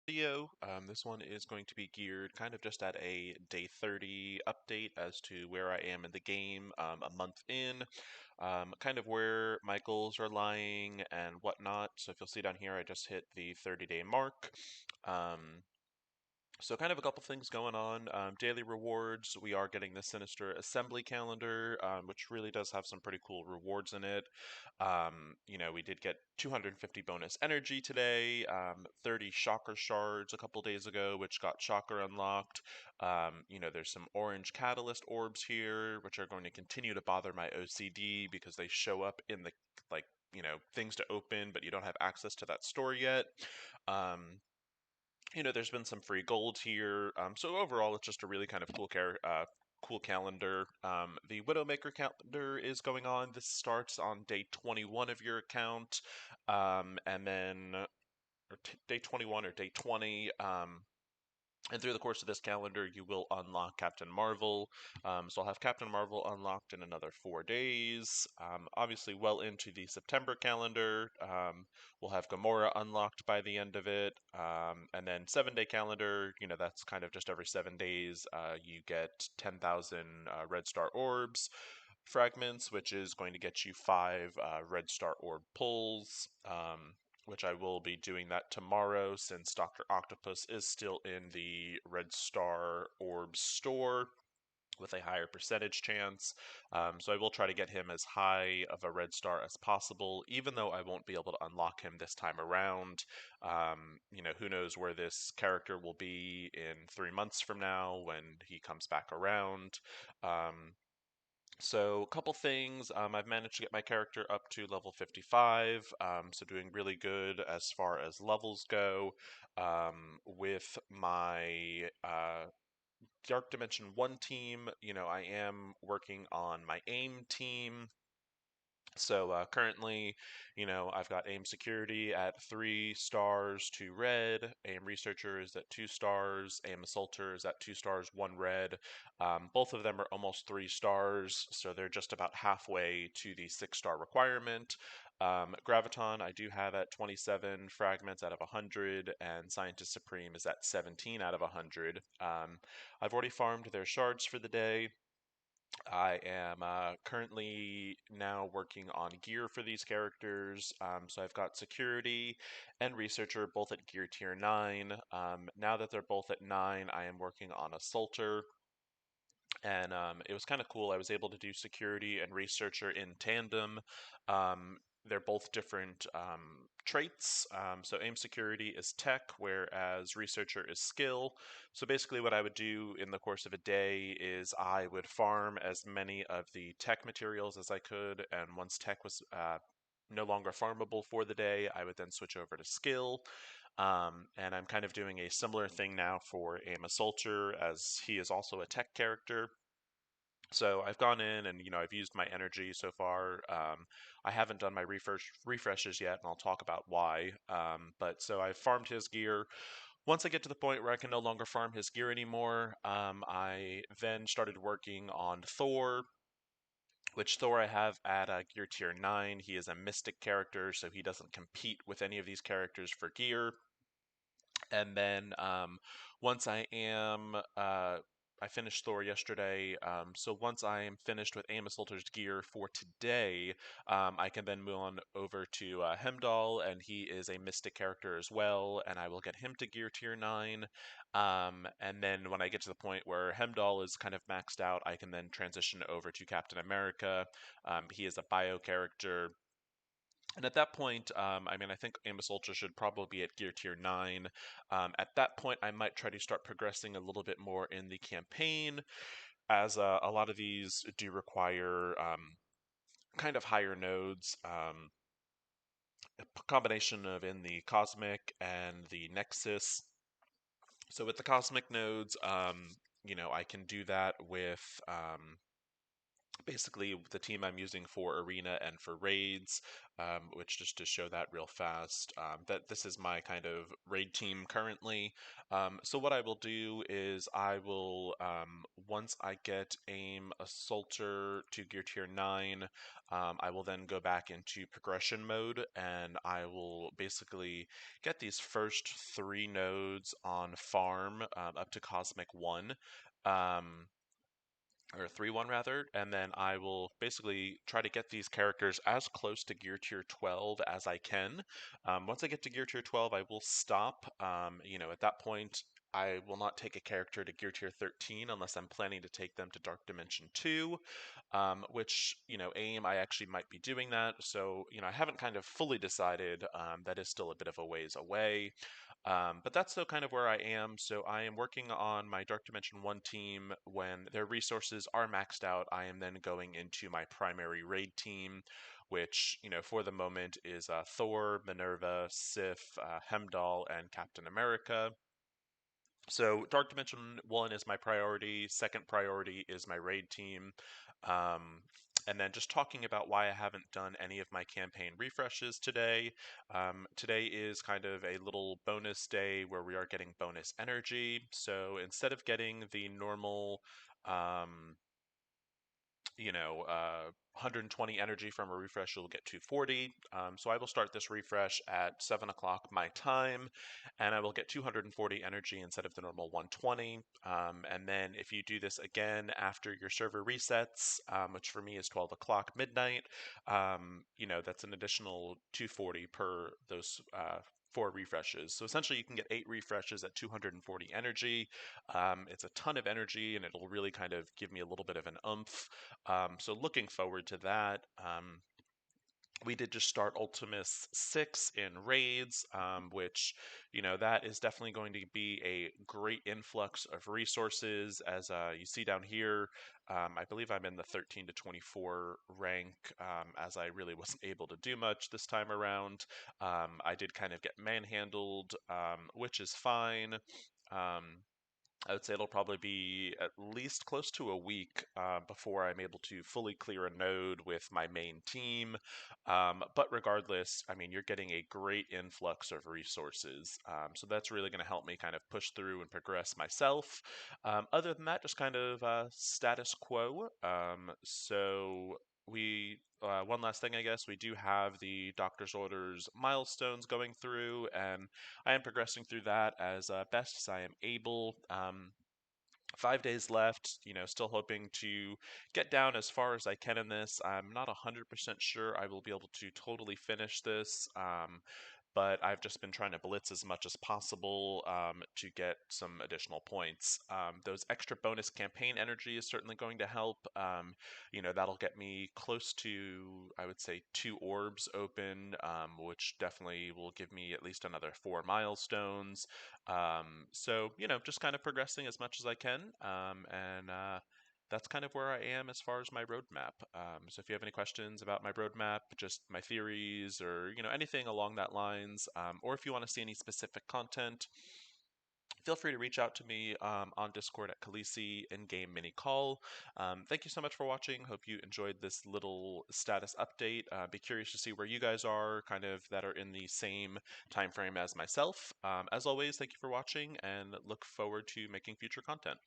Video. This one is going to be geared kind of just at a day 30 update as to where I am in the game a month in, kind of where my goals are lying and whatnot. So if you'll see down here, I just hit the 30-day mark. Um, so kind of a couple things going on. Daily rewards, we are getting the Sinister Assembly calendar, which really does have some pretty cool rewards in it. We did get 250 bonus energy today, 30 Shocker shards a couple days ago, which got Shocker unlocked. There's some orange catalyst orbs here, which are going to continue to bother my OCD because they show up in the things to open, but you don't have access to that store yet. Um, there's been some free gold here. So overall, it's just a really kind of cool calendar. The Widowmaker calendar is going on. This starts on day 21 of your account, and then day 21 or day 20. And through the course of this calendar, you will unlock Captain Marvel. So I'll have Captain Marvel unlocked in another 4 days. Obviously, well into the September calendar, we'll have Gamora unlocked by the end of it. And then 7-day calendar, that's kind of just every 7 days. You get 10,000 Red Star orbs fragments, which is going to get you 5 Red Star orb pulls. Which I will be doing that tomorrow since Dr. Octopus is still in the Red Star Orb store with a higher percentage chance. So I will try to get him as high of a red star as possible, even though I won't be able to unlock him this time around. Who knows where this character will be in 3 months from now when he comes back around. So, a couple things. I've managed to get my character up to level 55, so doing really good as far as levels go. With my Dark Dimension 1 team, I am working on my AIM team. So currently, I've got AIM Security at 3 stars, 2 red. AIM Researcher is at 2 stars. AIM Assaulter is at 2 stars, 1 red. Both of them are almost 3 stars, so they're just about halfway to the 6 star requirement. Graviton, I do have at 27 fragments out of 100, and Scientist Supreme is at 17 out of 100. I've already farmed their shards for the day. I am currently now working on gear for these characters. So I've got security and researcher both at gear tier 9. Now that they're both at 9, I am working on assaulter. And it was kind of cool. I was able to do security and researcher in tandem. They're both different traits. So aim security is tech, whereas researcher is skill. So basically, what I would do in the course of a day is I would farm as many of the tech materials as I could, and once tech was no longer farmable for the day, I would then switch over to skill. And I'm kind of doing a similar thing now for Aim Assaulter, as he is also a tech character. So I've gone in and I've used my energy so far. I haven't done my refreshes yet, and I'll talk about why. But so I've farmed his gear. Once I get to the point where I can no longer farm his gear anymore, I then started working on Thor, which Thor I have at gear tier 9. He is a mystic character, so he doesn't compete with any of these characters for gear. And then once I finished Thor yesterday. So once I am finished with Amos Salter's gear for today, I can then move on over to Hemdall, and he is a mystic character as well, and I will get him to gear tier 9. And then when I get to the point where Hemdall is kind of maxed out, I can then transition over to Captain America. He is a bio character. And at that point, I think Amos Ultra should probably be at gear tier 9. At that point, I might try to start progressing a little bit more in the campaign, as a lot of these do require kind of higher nodes. A combination of in the Cosmic and the Nexus. So with the Cosmic nodes, I can do that with basically the team I'm using for arena and for raids, which just to show that real fast, that this is my kind of raid team currently. So what I will do is I will, once I get AIM Assaulter to gear tier 9, I will then go back into progression mode and I will basically get these first 3 nodes on farm up to Cosmic 1. Um, or 3-1 rather, and then I will basically try to get these characters as close to Gear Tier 12 as I can. Once I get to Gear Tier 12, I will stop. At that point, I will not take a character to Gear Tier 13 unless I'm planning to take them to Dark Dimension 2, which, AIM, I actually might be doing that. So, I haven't kind of fully decided. That is still a bit of a ways away. But that's still kind of where I am. So I am working on my Dark Dimension 1 team. When their resources are maxed out, I am then going into my primary raid team, which, for the moment is Thor, Minerva, Sif, Hemdall, and Captain America. So Dark Dimension 1 is my priority. Second priority is my raid team. Um, and then just talking about why I haven't done any of my campaign refreshes today. Today is kind of a little bonus day where we are getting bonus energy. So instead of getting the normal um, 120 energy from a refresh, you'll get 240. So I will start this refresh at 7 o'clock my time, and I will get 240 energy instead of the normal 120. And then if you do this again after your server resets, which for me is 12 o'clock midnight, that's an additional 240 per those 4 refreshes. So essentially, you can get 8 refreshes at 240 energy. It's a ton of energy, and it'll really kind of give me a little bit of an oomph. So looking forward to that. We did just start Ultimus 6 in raids, which, that is definitely going to be a great influx of resources. As you see down here, I believe I'm in the 13 to 24 rank, as I really wasn't able to do much this time around. I did kind of get manhandled, which is fine. I would say it'll probably be at least close to a week before I'm able to fully clear a node with my main team. But regardless, I mean, you're getting a great influx of resources. So that's really going to help me kind of push through and progress myself. Other than that, just kind of status quo. One last thing, I guess, we do have the doctor's orders milestones going through, and I am progressing through that as best as I am able. 5 days left, still hoping to get down as far as I can in this. I'm not 100% sure I will be able to totally finish this, but I've just been trying to blitz as much as possible to get some additional points. Those extra bonus campaign energy is certainly going to help. That'll get me close to, I would say, 2 orbs open, which definitely will give me at least another 4 milestones. Just kind of progressing as much as I can. And that's kind of where I am as far as my roadmap. So if you have any questions about my roadmap, just my theories, or anything along that lines, or if you want to see any specific content, feel free to reach out to me on Discord at Khaleesi in-game mini call. Thank you so much for watching. Hope you enjoyed this little status update. Be curious to see where you guys are, kind of that are in the same time frame as myself. As always, thank you for watching, and look forward to making future content.